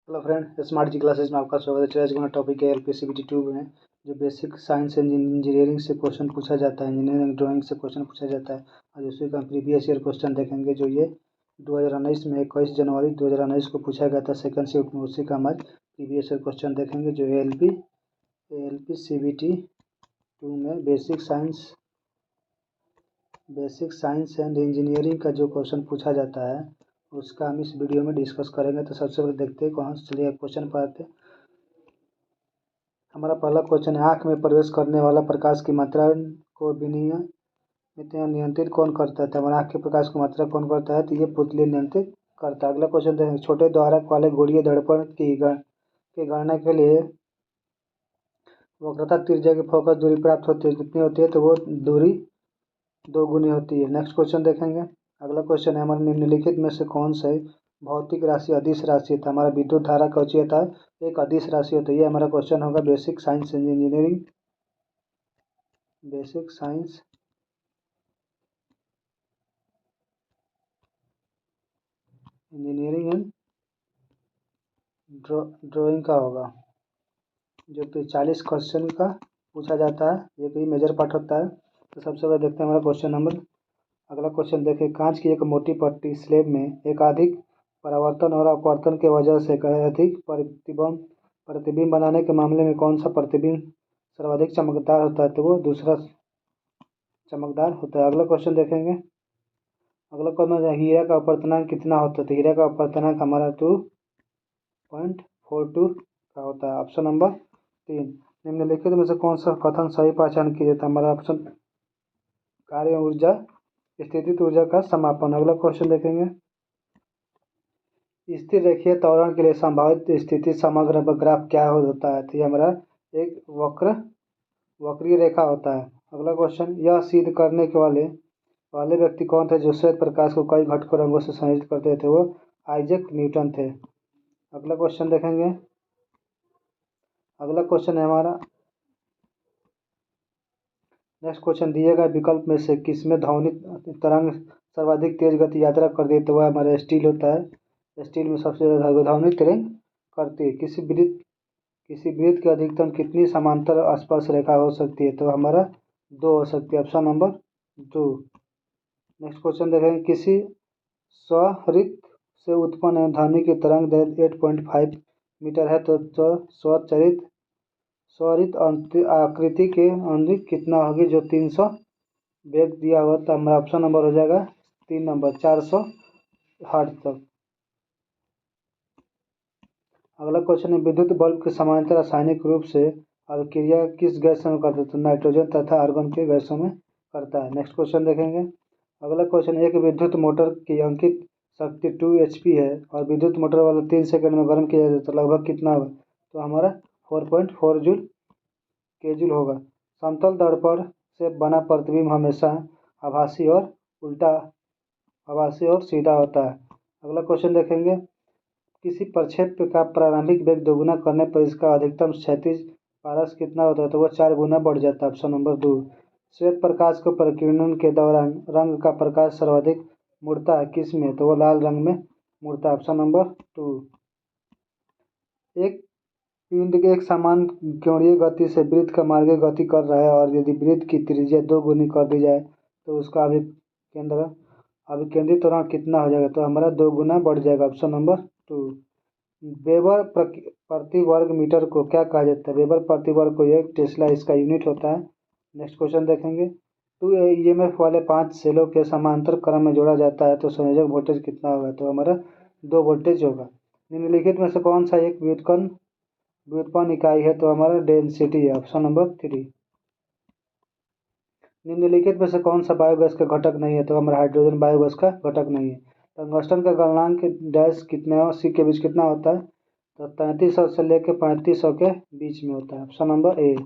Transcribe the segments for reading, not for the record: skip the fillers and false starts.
Hello friend, smart जी classes में आपका स्वागत है। आज का टॉपिक है एलपीसीबीटी 2 में जो बेसिक साइंस एंड इंजीनियरिंग से क्वेश्चन पूछा जाता है, इंजीनियरिंग ड्राइंग से क्वेश्चन पूछा जाता है। आज उसी का प्रीवियस ईयर क्वेश्चन देखेंगे जो ये 2019 में 21 जनवरी 2019 को पूछा गया था सेकंड शिफ्ट में। उसी का हम आज प्रीवियस ईयर क्वेश्चन देखेंगे जो एलपीसीबीटी 2 में बेसिक साइंस एंड इंजीनियरिंग का जो क्वेश्चन पूछा जाता है उसका हम इस वीडियो में डिस्कस करेंगे। तो सबसे पहले देखते हैं कौन चलिए क्वेश्चन पढ़ते हैं। हमारा पहला क्वेश्चन है, आँख में प्रवेश करने वाला प्रकाश की मात्रा को विनियमित या नियंत्रित कौन करता है? तो हमारा आँख के प्रकाश की मात्रा कौन करता है? तो ये पुतली नियंत्रित करता है। अगला क्वेश्चन देखेंगे, छोटे द्वारक वाले गोलीय दर्पण की गणना के लिए वक्रता त्रिज्या की फोकस दूरी प्राप्त होती है, कितनी होती है? तो वो दूरी 2 गुनी होती है। नेक्स्ट क्वेश्चन देखेंगे। अगला क्वेश्चन है, हमारे निम्नलिखित में से कौन से भौतिक राशि अदिश राशि है? तो हमारा विद्युत धारा कौची होता है? एक अदिश राशि होता है। ये हमारा क्वेश्चन होगा basic science and engineering and drawing का होगा, जो कि 40 क्वेश्चन का पूछा जाता है। ये कोई मेजर पार्ट होता है। तो सबसे पहले देखते हैं हमारा क्वेश्चन नंबर। अगला क्वेश्चन देखिए, कांच की एक मोटी पट्टी स्लेब में एकाधिक परावर्तन और अपवर्तन के वजह से अधिक प्रतिबिंब बनाने के मामले में कौन सा प्रतिबिंब सर्वाधिक चमकदार होता है? तो वो दूसरा चमकदार होता है। अगला क्वेश्चन देखेंगे। अगला क्वेश्चन, हीरा का अपवर्तनांक कितना होता है? तो हीरा का अपवर्तनांक हमारा 2.42 का होता है। Option number 3। निम्नलिखित में से कौन सा कथन सही पहचान किया जाता है? हमारा ऑप्शन कार्य ऊर्जा स्थितिज ऊर्जा का समापन। अगला क्वेश्चन देखेंगे, स्थिर रेखीय त्वरण के लिए संभावित स्थिति समग्र ग्राफ क्या होता है? तो ये हमारा एक वक्रीय रेखा होता है। अगला क्वेश्चन, यह सिद्ध करने के वाले व्यक्ति कौन थे जो श्वेत प्रकाश को कई घटकों रंगों से संयोजित करते थे? वो आइजैक न्यूटन थे। अगला क्वेश्चन देखेंगे। अगला क्वेश्चन है हमारा, नेक्स्ट क्वेश्चन, दिए गए विकल्प में से किसमें ध्वनि तरंग सर्वाधिक तेज गति यात्रा कर दी? तो वह हमारा स्टील होता है। स्टील में सबसे ज़्यादा ध्वनि तरंग करती है। किसी वृत्त की अधिकतम कितनी समांतर स्पर्श रेखा हो सकती है? तो हमारा 2 हो सकती है। Option number 2। नेक्स्ट क्वेश्चन देखेंगे, किसी स्वरित से उत्पन्न ध्वनि की तरंग दैर्घ्य 8.5 मीटर है तो स्वरित आकृति के अंक कितना होगी जो 300 वेग दिया हुआ? तो हमारा ऑप्शन नंबर हो जाएगा 3 नंबर 400 हर्ट्ज तक। अगला क्वेश्चन है, विद्युत बल्ब के समानांतर रासायनिक रूप से अभिक्रिया किस गैसों में करता है? तो नाइट्रोजन तथा आर्गन के गैसों में करता है। नेक्स्ट क्वेश्चन देखेंगे। अगला क्वेश्चन, एक विद्युत मोटर की अंकित शक्ति 2 HP है और विद्युत मोटर वाला 3 सेकंड में गर्म किया जाता है तो लगभग कितना होगा? तो हमारा 4.4 केजूल होगा। समतल दर्पण से बना प्रतिबिंब हमेशा आभासी और सीधा होता है। अगला क्वेश्चन देखेंगे, किसी प्रक्षेप का प्रारंभिक वेग दोगुना करने पर इसका अधिकतम क्षैतिज पारस कितना होता है? तो वह 4 गुना बढ़ जाता है। Option number 2। श्वेत प्रकाश को प्रकीर्णन के दौरान रंग का प्रकाश सर्वाधिक मुड़ता है किस में? तो वो लाल रंग में मुड़ता है। Option number 2। एक पिंड के एक समान कोणीय गति से वृत्त का मार्ग गति कर रहा है और यदि वृत्त की त्रिज्या 2 गुनी कर दी जाए तो उसका अभिकेंद्रित त्वरण कितना हो जाएगा? तो हमारा 2 गुना बढ़ जाएगा। Option number 2। वेबर प्रति वर्ग मीटर को क्या कहा जाता है? वेबर प्रति वर्ग को एक टेस्ला इसका यूनिट होता है। नेक्स्ट क्वेश्चन देखेंगे, 2 EMF वाले 5 सेलों के समांतर क्रम में जोड़ा जाता है तो संयोजक वोल्टेज कितना होगा? तो हमारा 2 वोल्टेज होगा। निम्नलिखित में से कौन सा एक व्युत्पन्न इकाई है? तो हमारा डेंसिटी है। Option number 3। निम्नलिखित में से कौन सा बायोगैस का घटक नहीं है? तो हमारा हाइड्रोजन बायोगैस का घटक नहीं है। टंगस्टन का गलनांक डैश कितना सी के बीच कितना होता है? तो 3300 से लेकर 3500 के बीच में होता है। ऑप्शन नंबर ए।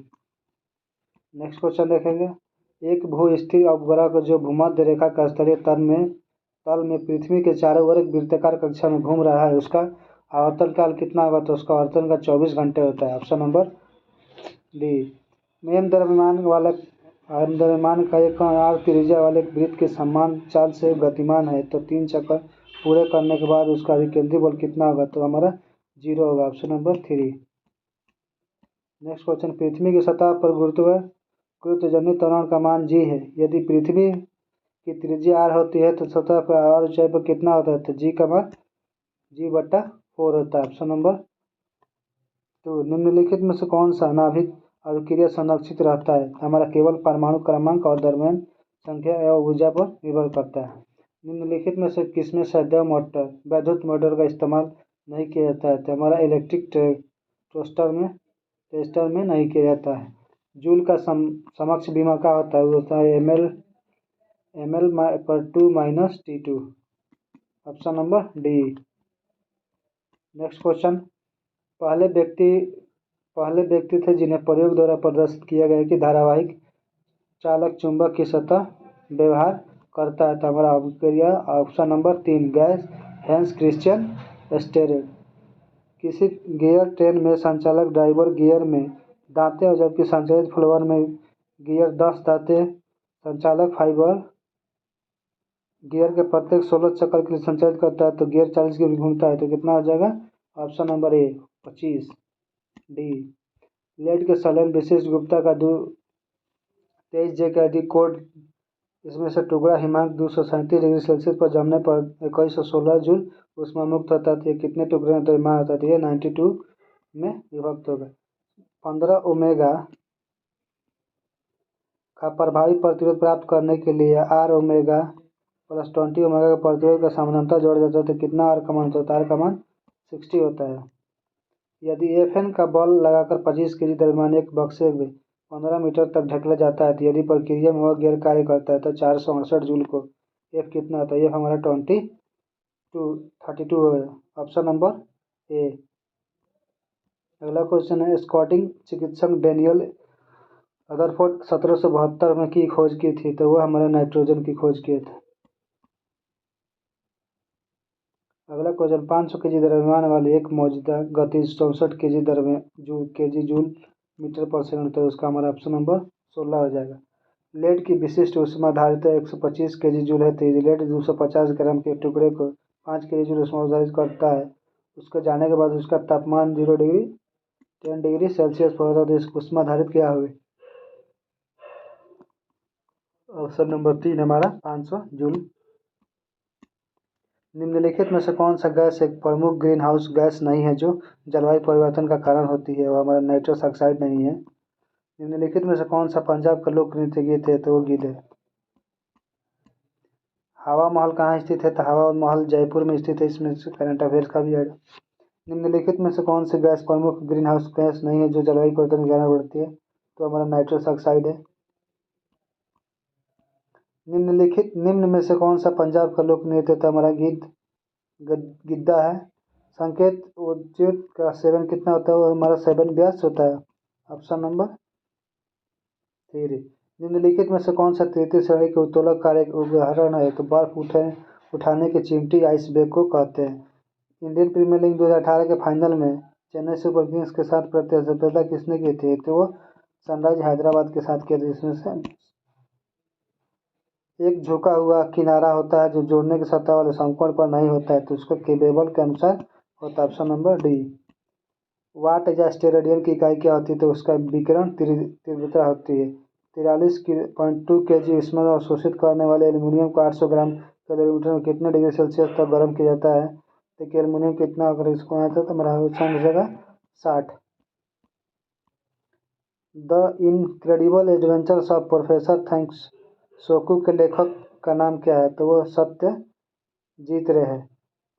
नेक्स्ट क्वेश्चन देखेंगे, एक भू-स्थिर उपग्रह को जो भूमध्य रेखा का स्तरीय तल में पृथ्वी के चारों ओर एक वृत्ताकार कक्षा में घूम रहा है, उसका आवर्तन काल कितना होगा? तो उसका आवर्तन का 24 घंटे होता है। Option number D. एम द्रव्यमान का एक कण आर त्रिज्या वाले वृत्त के समान चाल से गतिमान है तो 3 चक्कर पूरे करने के बाद उसका अभिकेंद्री बल कितना होगा? तो हमारा 0 होगा, ऑप्शन नंबर 3। नेक्स्ट क्वेश्चन, पृथ्वी की सतह पर गुरुत्वजन्य त्वरण का मान g है। यदि पृथ्वी की त्रिज्या r होती है तो सतह पर r ऊंचाई पर कितना होता है? तो g का मान g/4 होता है, ऑप्शन नंबर 2। निम्नलिखित में से कौन सा नाभिक अभिक्रिया संरक्षित रहता है? हमारा केवल परमाणु क्रमांक और द्रव्यमान संख्या एवं ऊर्जा पर निर्भर करता है। निम्नलिखित में से किसमें सदैव मोटर वैद्युत मोटर का इस्तेमाल नहीं किया जाता है? तो हमारा इलेक्ट्रिक टेस्टर में नहीं किया जाता है। जूल का समक्ष बीमा क्या होता है? वो होता है ml/2 - T2, option number D. Next question, पहले व्यक्ति थे जिन्हें प्रयोग द्वारा प्रदर्शित किया गया कि धारावाहिक चालक चुंबक की सतह व्यवहार करता है। तो हमारा अभिक्रिया ऑप्शन नंबर 3 गैस हैंस क्रिश्चियन स्टेरेड। किसी गियर ट्रेन में संचालक ड्राइवर गियर में दांतें और जबकि संचालित फ्लोर में गियर 10 दांतें संचालक फाइबर गियर के प्रत्येक 16 चक्कर के लिए संचालित करता है तो गियर 40 की घूमता है तो कितना हो जाएगा? Option number A 25। डी, लेड के सलन विशिष्ट गुप्ता का 23J का यदि कोड इसमें से टुकड़ा हिमांक 237 डिग्री सेल्सियस पर जमने पर 2116 जूल उसमें मुक्त होता है। तो ये कितने टुकड़े में द्रव्यमान होता है? ये 92 में विभक्त होगा। 15 ओमेगा का प्रभावी प्रतिरोध प्राप्त करने के लिए R ओमेगा + 20 ओमेगा के प्रतिरोध का समानांतर जोड़ा जाता है तो कितना R का मान होता है? R का मान 60 होता है। यदि Fn का बल लगाकर 25 kg द्रव्यमान एक बक्से में 15 मीटर तक ढकेला जाता है तो यदि प्रक्रिया में वह गियर कार्य करता है तो 468 जूल को F कितना होता है? F हमारा 32 है, ऑप्शन नंबर ए। अगला क्वेश्चन है, स्कॉटिश चिकित्सक डेनियल रदरफोर्ड 1772 में की खोज की थी? तो वह हमारा नाइट्रोजन की खोज किए थे। अगला क्वेश्चन, 500 kg द्रव्यमान वाली एक मौजूदा गति 64 kg जूल मीटर पर सेकंड होता है, उसका हमारा ऑप्शन नंबर 16 हो जाएगा। लेड की विशिष्ट ऊष्मा धारिता 125 kg जूल है। तो लेड 250 ग्राम के टुकड़े को 5 kg जूल ऊष्मा धारित करता है। उसके जाने के बाद उसका तापमान 10 डिग्री सेल्सियस पर होता है तो इसको ऊष्मा धारित क्या हुई? ऑप्शन नंबर 3 हमारा 500 जूल। निम्नलिखित में से कौन सा गैस एक प्रमुख ग्रीन हाउस गैस नहीं है जो जलवायु परिवर्तन का कारण होती है? वो हमारा नाइट्रस ऑक्साइड नहीं है। निम्नलिखित में से कौन सा पंजाब का लोक नृत्य गीत है? तो वो गीत है हवा महल। कहाँ स्थित है? तो हवा महल जयपुर में स्थित है। इसमें से करंट अफेयर्स का भी है। निम्नलिखित में से कौन सी गैस प्रमुख ग्रीन हाउस गैस नहीं है जो जलवायु परिवर्तन के कारण बढ़ती है? तो हमारा नाइट्रस ऑक्साइड है। निम्न में से कौन सा पंजाब का लोक नृत्य है? तो हमारा गिद्दा है। संकेत उद्युत का सेवन कितना होता है? वो हमारा 7 व्यास होता है, ऑप्शन नंबर 3। निम्नलिखित में से कौन सा तृतीय श्रेणी के उत्तोलक कार्य उदाहरण है? तो बर्फ उठाने की चिमटी आइसबैग को कहते हैं। इंडियन प्रीमियर लीग 2018 के फाइनल में चेन्नई सुपर किंग्स के साथ प्रतिस्पर्धा किसने की थी? तो वो सनराइज हैदराबाद के साथ किया था। जिसमें से एक झुका हुआ किनारा होता है जो जोड़ने की सतह वाले समकोण पर नहीं होता है तो उसको केबल के अनुसार होता है, ऑप्शन नंबर डी। वाट या स्टेरेडियन की इकाई क्या होती है? तो उसका विकिरण तीव्रता होती है। 43.2 kg इसमें अवशोषित करने वाले एल्यूमिनियम को 800 ग्राम कैलोरीमीटर में कितने डिग्री सेल्सियस तक गर्म किया जाता है? देखिए एल्यूमिनियम कितना अगर इसको आता है तो हमारा ऑप्शन हो जाएगा 60। The incredible adventures of professor थैंक्सोकू के लेखक का नाम क्या है? तो वो सत्यजीत रे है।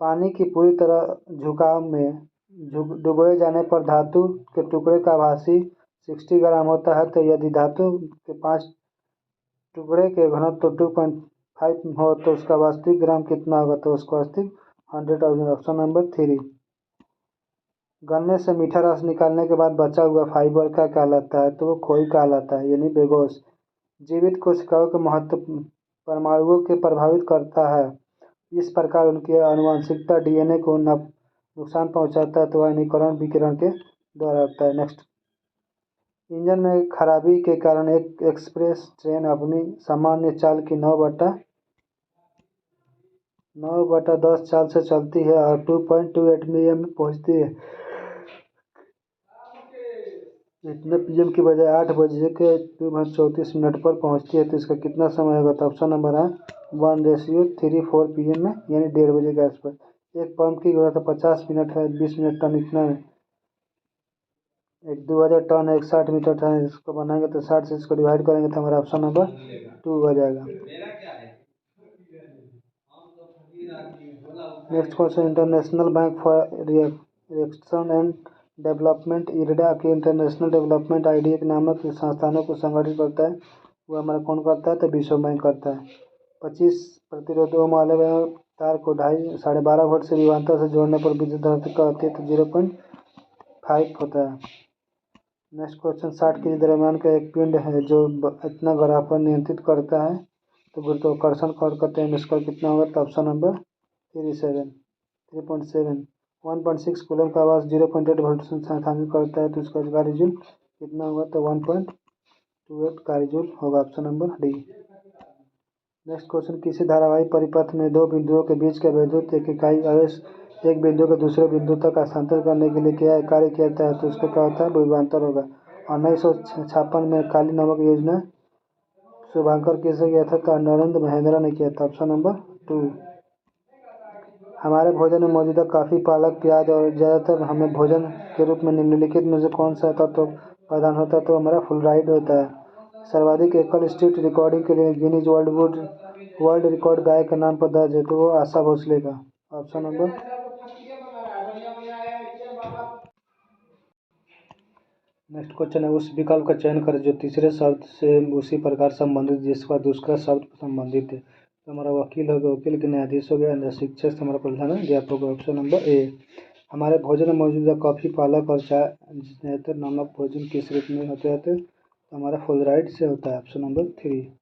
पानी की पूरी तरह झुकाव में डुबोए जाने पर धातु के टुकड़े का आभासी 60 ग्राम होता है। तो यदि धातु के 5 टुकड़े के घनत्व 2.5 हो तो उसका वास्तविक ग्राम कितना होगा? तो उसका वास्तविक 100,000, ऑप्शन नंबर 3। गन्ने से मीठा रस निकालने के बाद बचा हुआ फाइबर क्या कहलाता है? तो वो खोई कहलाता है, यानी बेगोस। जीवित कोशिकाओं के महत्व परमाणुओं के प्रभावित करता है। इस प्रकार उनकी आनुवंशिकता डीएनए को नुकसान पहुंचाता है तो वह अनिकरण विकिरण के द्वारा होता है। नेक्स्ट, इंजन में खराबी के कारण एक एक्सप्रेस ट्रेन अपनी सामान्य चाल की 9/10 साल से चलती है और 2.28 मिलियन में पहुंचती है। इतने पीएम की बजाय 8 बजे के 2:34 पर पहुंचती है, तो इसका कितना समय होगा? तो ऑप्शन नंबर है 1:34 पीएम में, यानी 1:30 बजे के आसपास। एक पंप की कीमत 50 मिनट है, 20 मिनट टन इतना है। एक 2000 टन है, एक 60 मीटर टन है। इसको बनाएंगे तो 60 से इसको डिवाइड करेंगे तो हमारा ऑप्शन नंबर 2 हो जाएगा। Next question, international bank for reaction and development IRDA के इंटरनेशनल डेवलपमेंट आईडीए नामक संस्थानों को संगठित करता है। वो हमारा कौन करता है? तो विश्व बैंक करता है। 25 प्रतिरोध ओम वाले तार को 12.5 वोल्ट से विभवांतर से जोड़ने पर विद्युत धारा का अतिरिक्त 0.5 होता है। नेक्स्ट क्वेश्चन, 60 के द्रव्यमान का एक पिंड है जो इतना घनत्व नियंत्रित करता है, तो गुरुत्वाकर्षण कौन करते हैं? इसका कितना होगा? तो ऑप्शन नंबर 3.7 1.6 कूलम का आवाज 0.8 वोल्ट से स्थानांतरित करता है, तो इसका कार्यजूल कितना होगा? तो 1.28 कार्यजूल होगा। Option number D. Next question, किसी धारावाही परिपथ में दो बिंदुओं के बीच का विद्युत एक इकाई आवेश एक बिंदु के दूसरे बिंदु तक हस्तांतरित करने के लिए क्या कार्य किया जाता है? तो उसका क्या होता है? विभवांतर होगा। 1956 में काली नामक योजना शुभांकर किसे किया था? तो नरेंद्र महेंद्र ने किया था। Option number 2। हमारे भोजन में मौजूदा काफ़ी, पालक, प्याज और ज़्यादातर हमें भोजन के रूप में निम्नलिखित में से कौन सा तत्व प्रदान होता है? तो हमारा फ्लोराइड होता है। सर्वाधिक एकल स्ट्रीट रिकॉर्डिंग के लिए गिनीज वर्ल्ड रिकॉर्ड गाय के नाम पर दर्ज है, तो वो आशा भोसले का। Option number. नेक्स्ट क्वेश्चन है, उस विकल्प का चयन करें जो तीसरे शब्द से उसी प्रकार संबंधित जिसका दूसरा शब्द संबंधित है। तो हमारा वकील हो गया, वकील के न्यायाधीश हो गया, शिक्षक हमारा प्रधान अध्यापक होगा। ऑप्शन नंबर ए। हमारे भोजन में मौजूदा कॉफ़ी, पालक और चाय ज़्यादातर नमक भोजन किस रूप में होते हैं? तो हमारा फ्लोराइड से होता है। Option number 3।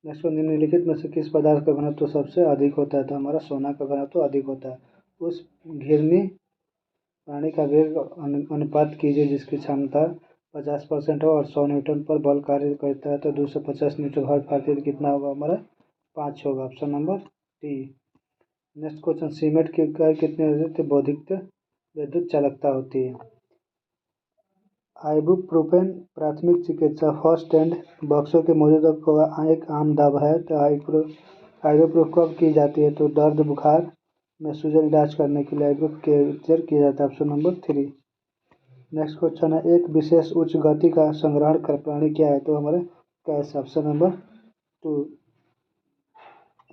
नेक्स्ट, निम्नलिखित में से किस पदार्थ का घनत्व सबसे अधिक होता है? तो हमारा सोना का घनत्व अधिक होता है। उस घिरनी प्राणी का वेग अनुपात कीजिए जिसकी क्षमता 50% हो और 100 न्यूटन पर बल कार्य करता है, तो 250 न्यूटन हर प्रति कितना होगा? हमारा 5 होगा। Option number D. Next question, cement की इकाई कितनी होती है? बौद्धिक विद्युत चालकता होती है। आइबुप्रोफेन प्राथमिक चिकित्सा फर्स्ट एड बक्सों के मौजूदा को एक आम दवा है, तो आइबुप्रोफेन कब की जाती है? तो दर्द बुखार में सूजन इलाज करने के लिए आइबुप्रोफेन किया जाता है। Option number 3। नेक्स्ट क्वेश्चन है, एक विशेष उच्च गति का संग्रहण कर प्राणी क्या है? तो हमारे कैश। Option number 2।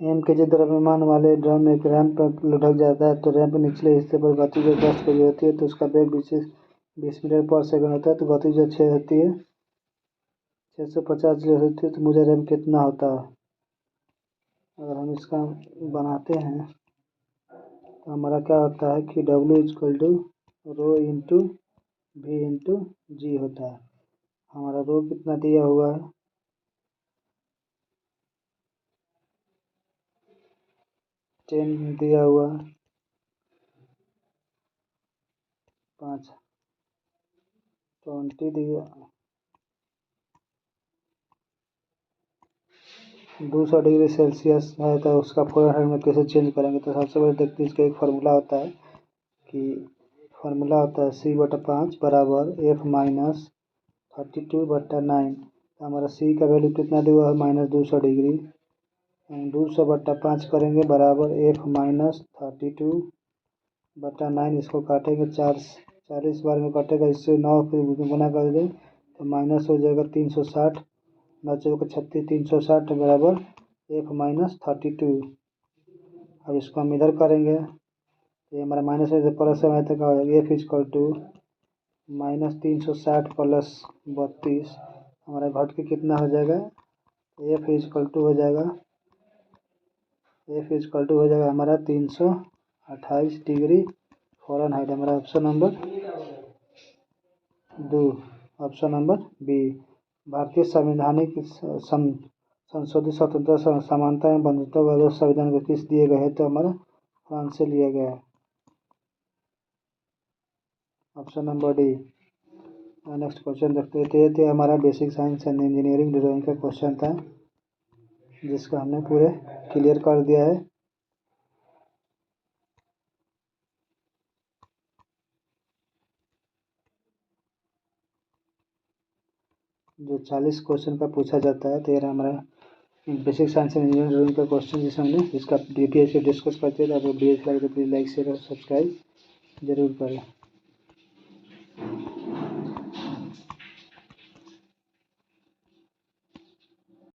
mkg द्रव्यमान वाले ड्रम एक रैंप पर लुढ़क जाता है, तो रैंप निचले हिस्से पर गति जो 10 kg होती है, तो उसका वेग 20 मीटर पर सेकंड होता है, तो गति जो 6 होती है 650 होती है, तो मुझे रैंप कितना होता है? अगर हम इसका बनाते हैं तो हमारा क्या होता है कि W = ρ/V/G होता है। हमारा रो कितना दिया हुआ है? 10 दिया हुआ है, 5 20 दिया, 200 डिग्री सेल्सियस है, तो उसका फ़ारेनहाइट में कैसे चेंज करेंगे? तो सबसे पहले देखते हैं, इसका एक फार्मूला होता है कि C/5 बराबर F-32/9। तो हमारा C का वैल्यू कितना दिया हुआ है? -200 डिग्री। 200/5 करेंगे बराबर F-32/9। इसको काटेंगे 40 बार में कटेगा, इससे 9 फिर गुना कर दें तो माइनस हो जाएगा 360, 9 चौके 36, 360 बराबर F-32। अब इसको हम इधर करेंगे तो ये हमारा माइनस से प्लस में तक हो जाएगा। F=-360 प्लस 32 हमारा घट के कितना हो जाएगा? F=हो जाएगा हमारा 328 डिग्री फ़ारेनहाइट। हमारा option number 2, option number B. भारतीय संवैधानिक संशोधित स्वतंत्रता, समानता एवं बंधुत्व का आदर्श संविधान को किस दिए गए हैं? तो हमारा फ्रांस से लिया गया है। Option number D. Next question देखते हैं। ये थे हमारा basic science and engineering drawing का क्वेश्चन था, जिसका हमने पूरे क्लियर कर दिया है। जो 40 क्वेश्चन का पूछा जाता है। तो ये रहा हमारा basic science and engineering drawing का क्वेश्चन जिसे हमने इसका डिटेल से डिस्कस करते हैं। अगर वीडियो अच्छा लगे तो प्लीज़ लाइक शेयर और सब्सक्राइब जरूर करें।